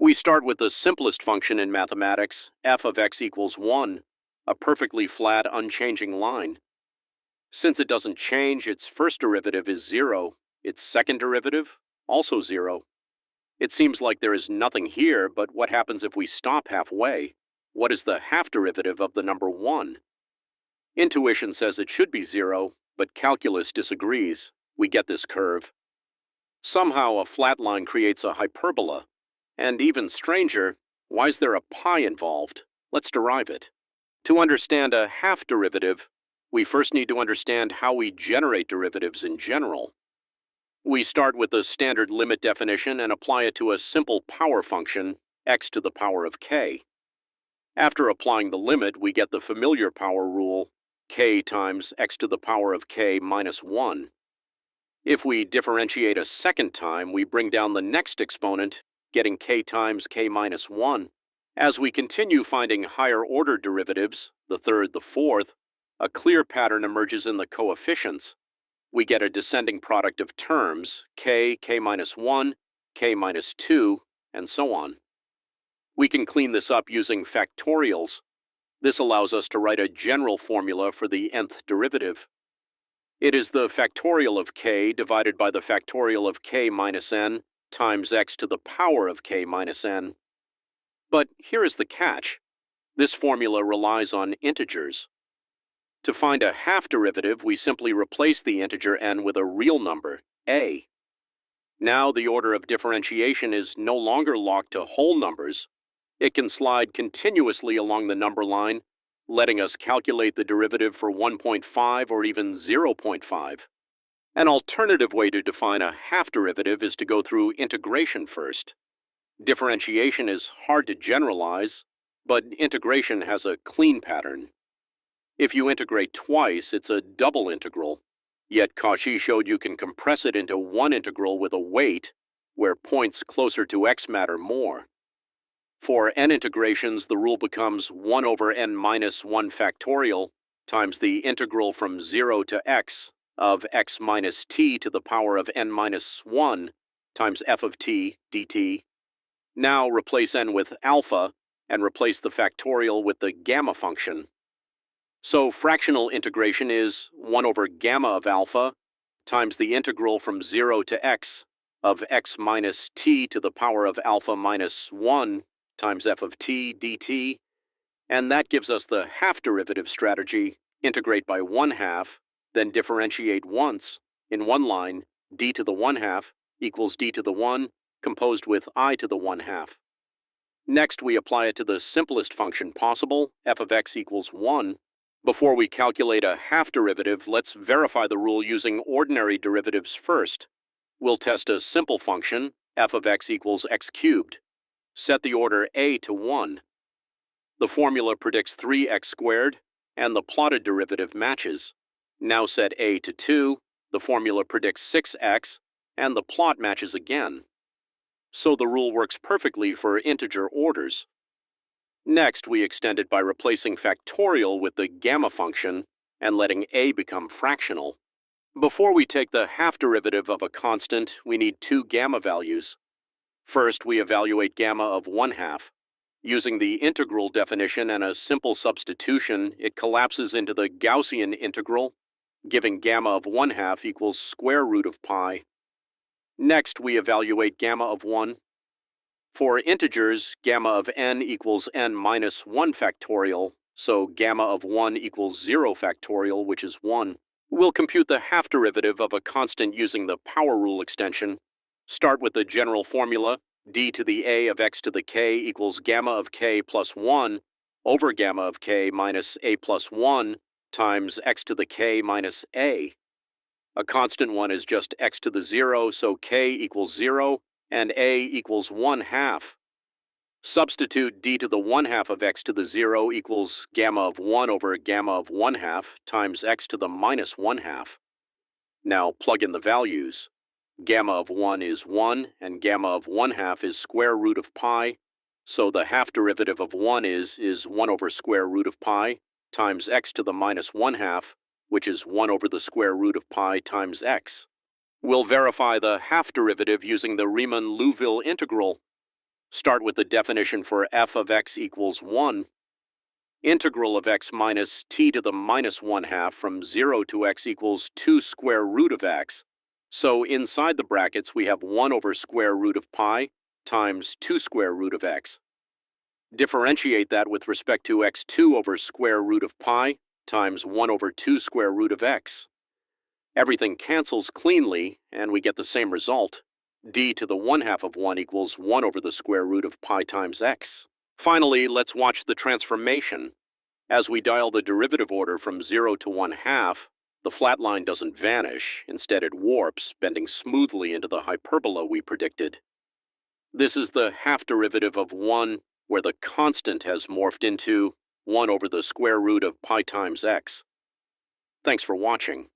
We start with the simplest function in mathematics, f of x equals 1, a perfectly flat, unchanging line. Since it doesn't change, its first derivative is 0, its second derivative, also 0. It seems like there is nothing here, but what happens if we stop halfway? What is the half derivative of the number 1? Intuition says it should be 0, but calculus disagrees. We get this curve. Somehow a flat line creates a hyperbola. And even stranger, why is there a pi involved? Let's derive it. To understand a half derivative, we first need to understand how we generate derivatives in general. We start with the standard limit definition and apply it to a simple power function, x to the power of k. After applying the limit, we get the familiar power rule, k times x to the power of k minus 1. If we differentiate a second time, we bring down the next exponent, getting k times k minus 1. As we continue finding higher-order derivatives, the third, the fourth, a clear pattern emerges in the coefficients. We get a descending product of terms, k, k minus 1, k minus 2, and so on. We can clean this up using factorials. This allows us to write a general formula for the nth derivative. It is the factorial of k divided by the factorial of k minus n times x to the power of k minus n. But here is the catch. This formula relies on integers. To find a half derivative, we simply replace the integer n with a real number, a. Now the order of differentiation is no longer locked to whole numbers. It can slide continuously along the number line, letting us calculate the derivative for 1.5 or even 0.5. An alternative way to define a half derivative is to go through integration first. Differentiation is hard to generalize, but integration has a clean pattern. If you integrate twice, it's a double integral. Yet Cauchy showed you can compress it into one integral with a weight, where points closer to x matter more. For n integrations, the rule becomes 1 over n minus 1 factorial times the integral from 0 to x of x minus t to the power of n minus 1 times f of t dt. Now replace n with alpha and replace the factorial with the gamma function. So fractional integration is 1 over gamma of alpha times the integral from 0 to x of x minus t to the power of alpha minus 1 times f of t dt, and that gives us the half derivative strategy, integrate by 1/2, then differentiate once, in one line, d to the 1/2 equals d to the 1, composed with I to the 1/2. Next, we apply it to the simplest function possible, f of x equals 1. Before we calculate a half derivative, let's verify the rule using ordinary derivatives first. We'll test a simple function, f of x equals x cubed. Set the order a to 1. The formula predicts 3x squared, and the plotted derivative matches. Now set a to 2, the formula predicts 6x, and the plot matches again. So the rule works perfectly for integer orders. Next, we extend it by replacing factorial with the gamma function and letting a become fractional. Before we take the half derivative of a constant, we need two gamma values. First, we evaluate gamma of 1/2. Using the integral definition and a simple substitution, it collapses into the Gaussian integral, giving gamma of 1/2 equals square root of pi. Next, we evaluate gamma of 1. For integers, gamma of n equals n minus 1 factorial, so gamma of 1 equals 0 factorial, which is 1. We'll compute the half derivative of a constant using the power rule extension. Start with the general formula, d to the a of x to the k equals gamma of k plus 1 over gamma of k minus a plus 1 times x to the k minus a. A constant one is just x to the 0, so k equals 0, and a equals 1/2. Substitute d to the 1/2 of x to the 0 equals gamma of 1 over gamma of 1/2 times x to the minus 1/2. Now plug in the values. Gamma of 1 is 1, and gamma of 1/2 is square root of pi, so the half derivative of 1 is 1 over square root of pi times x to the minus 1/2, which is 1 over the square root of pi times x. We'll verify the half derivative using the Riemann-Liouville integral. Start with the definition for f of x equals 1. Integral of x minus t to the minus 1/2 from 0 to x equals 2 square root of x. So inside the brackets we have 1 over square root of pi times 2 square root of x. Differentiate that with respect to x2 over square root of pi times 1 over 2 square root of x. Everything cancels cleanly, and we get the same result. D to the 1/2 of 1 equals 1 over the square root of pi times x. Finally, let's watch the transformation. As we dial the derivative order from 0 to 1/2, the flat line doesn't vanish. Instead, it warps, bending smoothly into the hyperbola we predicted. This is the half derivative of 1, where the constant has morphed into 1 over the square root of pi times x. Thanks for watching.